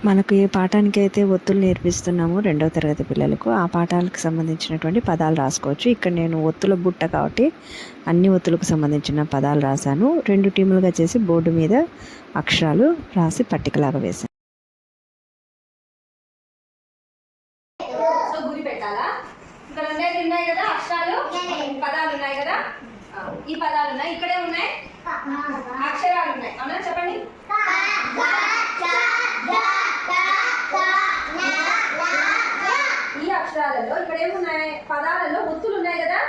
మనకు ఏ పాఠానికి అయితే ఒత్తులు నేర్పిస్తున్నామో రెండవ తరగతి పిల్లలకు ఆ పాఠాలకు సంబంధించినటువంటి పదాలు రాసుకోవచ్చు. ఇక్కడ నేను ఒత్తుల బుట్ట కాబట్టి అన్ని ఒత్తులకు సంబంధించిన పదాలు రాశాను. 2 టీములుగా చేసి బోర్డు మీద అక్షరాలు రాసి పట్టికలాగా వేశాను. పదాలు ఉన్నాయి కదా, ఈ పదాలు ఉన్నాయి, ఇక్కడే ఉన్నాయి అక్షరాలు ఉన్నాయి. అవునా, చెప్పండి. ఈ అక్షరాలలో ఇక్కడ ఏమున్నాయి? పదాలలో ఒత్తులు ఉన్నాయి కదా,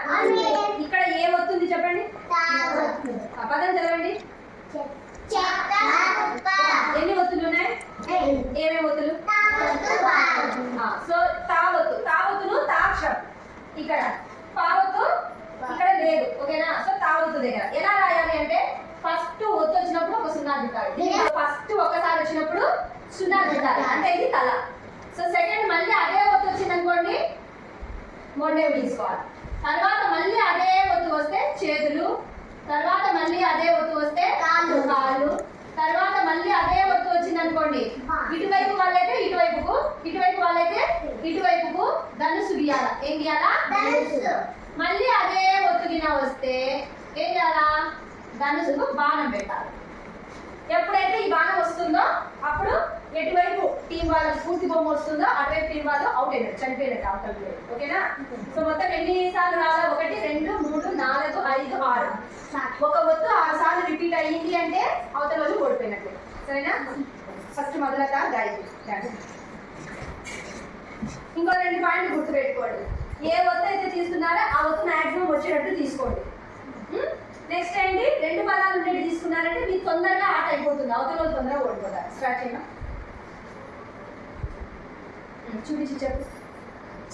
ఇక్కడ ఏ ఒత్తుంది చెప్పండి, పదం చదవండి. ఎన్ని ఒత్తులు ఉన్నాయి? ఏమేమి ఒత్తులు? సో తావత్తు, తావత్తును తాక్షరం ఇక్కడ, పావత్తు ఇక్కడ లేదు. ఓకేనా? సో తావత్తు దగ్గర ఎలా రాయాలి అంటే ఫస్ట్ ఒత్తు వచ్చినప్పుడు ఒక సున్నా పెట్టాలి. ఫస్ట్ ఒకసారి వచ్చినప్పుడు సున్నా పెట్టాలి, అంటే ఇది తల. సో సెకండ్ మళ్ళీ అదే ఒత్తు వచ్చింది అనుకోండి, మొండెం తీసుకోవాలి. తర్వాత మళ్ళీ అదే ఒత్తు వస్తే చేతులు, తర్వాత మళ్ళీ అదే ఒత్తు వస్తే కాళ్ళు, తర్వాత మళ్ళీ అదే ఒత్తు వచ్చింది అనుకోండి, ఇటువైపు వాళ్ళైతే ఇటువైపుకు, ఇటువైపు వాళ్ళైతే ఇటువైపుకు ధనుసు గీయాల. ఏం గీయాలా? మళ్ళీ అదే ఒత్తు గిన వస్తే ఏం చేయాలా? ధనుసుకు బాణం పెట్టాలి. ఎప్పుడైతే ఈ బాణం వస్తుందో అప్పుడు ఎటువైపు టీం వాళ్ళకి పూర్తి బొమ్మ వస్తుందో అటువైపు టీం వాళ్ళు అవుట్ అయినట్టు, చనిపోయినట్టు అవతల ప్లేయర్. ఓకేనా? సో మొత్తం ఎన్నిసార్లు రాలా? 1 2 3 4 5 6. ఒక ఒత్తు 6 సార్లు రిపీట్ అయ్యింది అంటే అవతల వాళ్ళు ఓడిపోయినట్టు. సరేనా? ఫస్ట్ మొదలట గాయత్రి. ఇంకో 2 పాయింట్లు గుర్తుపెట్టుకోండి. ఏ ఒత్తు అయితే తీసుకున్నారో ఆ ఒత్తు మాక్సిమం వచ్చేటట్టు తీసుకోండి. నెక్స్ట్ ఏంటి? 2 పదాలు ఉండేవి తీసుకున్నారంటే మీకు తొందరగా ఆట అయిపోతుంది, అవతల వాళ్ళు తొందరగా ఓడిపోతారు. స్టార్ట్ చేయనా? చూపించి చెప్పు.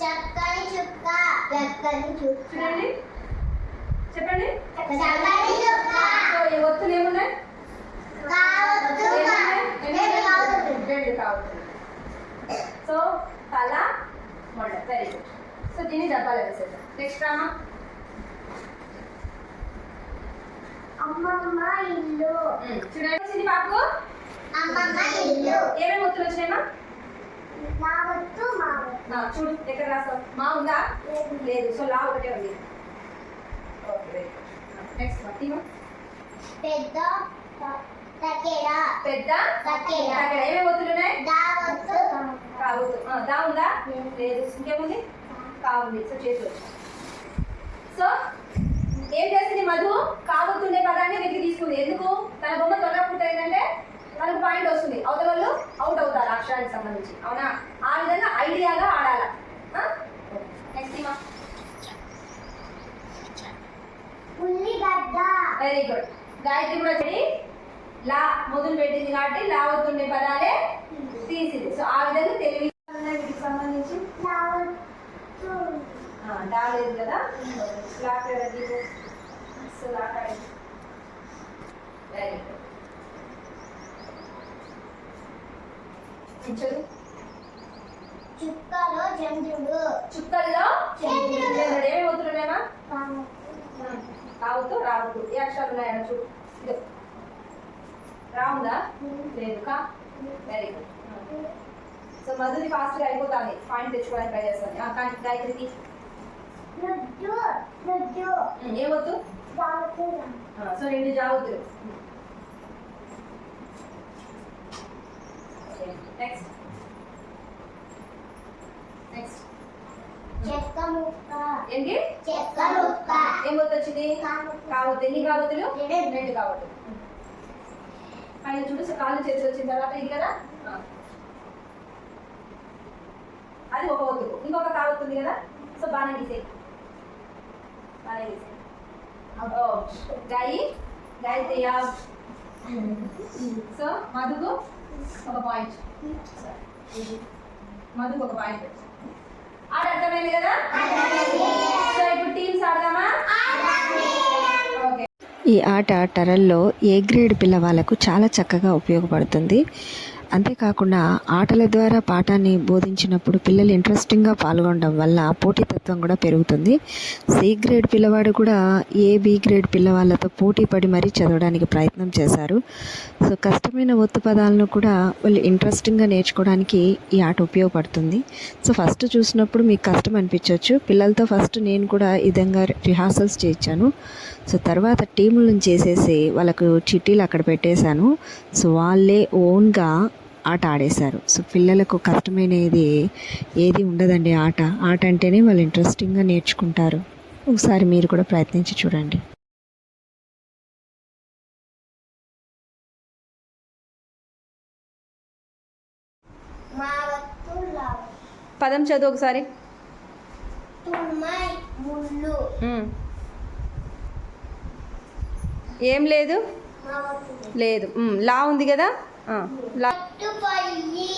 చక్కని చుక్క, చక్కని చుక్క. చూడండి, చెప్పండి. చక్కని చుక్క. సో ఈ ఒత్తులు ఏమున్నాయి? కావత్తు, రెండు కావత్తు. సో తల, మొండ. Very good. సో దీన్ని డబ్బాలు వేసేద్దాం. నెక్స్ట్ రామా. అమ్మమ్మ ఇల్లు. చూడండి పాపకు అమ్మమ్మ ఇల్లు. ఏమేమి ఒత్తులు వచ్చినాయమ్మా? లావత్తు, మావత్తు. చూడు ఎక్కడ రాస్తావు? మా ఉందా? లేదు. సో లా ఒకటే ఉంది. ఓకే. నెక్స్ట్ టీమా. పెద్ద తకెడ. పెద్ద తకెడ. ఏమేమి ఒత్తులు ఉన్నాయి? దావత్తు, కావత్తు. దా ఉందా? లేదు. ఇంకేముంది? కావుంది. సో చేసి వచ్చా. సో ఏం చేసింది మధు? కావత్తుండే పదాన్ని వెతికి తీసుకుంది. ఎందుకు? తన బొమ్మ త్వరగా పూర్తయిందంటే మనకు పాయింట్ వస్తుంది, అవతల వాళ్ళు అవుట్ అవుతారు అక్షరానికి సంబంధించి. అవునా? ఆ విధంగా ఐడియాగా ఆడాల. నెక్స్ట్ టీమా. ఉల్లిగడ్డ. Very good. గాయత్రి కూడా చెడి లా మొదలు పెట్టింది కాబట్టి లావత్తుండే పదాలే తీసింది. సో ఆ విధంగా తెలివి వీటికి సంబంధించి డాలేదు కదా, వెరీ గుడ్. చుక్కలో చంద్రుడు. చుక్కల్లో చంద్రుడు. ఏమేమి ఒత్తులున్నాయమ్మా? కావుతూ రావుతూ. ఏ అక్షరాలు ఉన్నాయా చూడు. రావుందా? లేదు. కా. Very good. సో మధుని ఫాస్ట్గా అయిపోతుంది, పాయింట్ తెచ్చుకోవడానికి ట్రై చేస్తాను. కానీ గాయత్రికి ఏమొద్దు? సో 2 జావద్దులు. నెక్స్ట్ నెక్స్ట్ చెక్క ముక్క. ఏంటి? చెక్క ముక్క. ఏమొద్దు వచ్చింది? కావద్దు. ఎన్ని కావద్దులు? 2 కావద్దు. పైన చూడు. సో కాళ్ళు చేసి వచ్చిన తర్వాత ఇది కదా, అది ఒక ఒత్తు. ఇంకొక కావత్తుంది కదా, సో బాగా గీసే, బాగా గీసే. గాయత్రి. సో మధుకు ఒక పాయింట్, మధుకు ఒక పాయింట్. ఆడ అర్థమైంది కదా? సో ఇప్పుడు టీమ్స్ ఆడదామా? ఈ ఆట టరల్లో ఏ గ్రేడ్ పిల్లవాళ్ళకు చాలా చక్కగా ఉపయోగపడుతుంది. అంతేకాకుండా ఆటల ద్వారా పాఠాన్ని బోధించినప్పుడు పిల్లలు ఇంట్రెస్టింగ్గా పాల్గొనడం వల్ల పోటీతత్వం కూడా పెరుగుతుంది. సి గ్రేడ్ పిల్లవాడు కూడా ఏ బి గ్రేడ్ పిల్లవాళ్ళతో పోటీ పడి మరీ చదవడానికి ప్రయత్నం చేశారు. సో కష్టమైన ఒత్తు పదాలను కూడా వాళ్ళు ఇంట్రెస్టింగ్గా నేర్చుకోవడానికి ఈ ఆట ఉపయోగపడుతుంది. సో ఫస్ట్ చూసినప్పుడు మీకు కష్టం అనిపించవచ్చు. పిల్లలతో ఫస్ట్ నేను కూడా ఈ విధంగా రిహార్సల్స్ చేయించాను. సో తర్వాత టీములను చేసేసి వాళ్ళకు చిట్టీలు అక్కడ పెట్టేశాను. సో వాళ్ళే ఓన్గా ఆట ఆడేశారు. సో పిల్లలకు కష్టమైనది ఏది ఉండదండి. ఆట అంటేనే వాళ్ళు ఇంట్రెస్టింగ్గా నేర్చుకుంటారు. ఒకసారి మీరు కూడా ప్రయత్నించి చూడండి. మావతుల పదం చదువు ఒకసారి. తుమ్మై ముళ్ళు ఏం లేదు మావతుల లేదు. లా ఉంది కదా. లా పట్టుపల్లి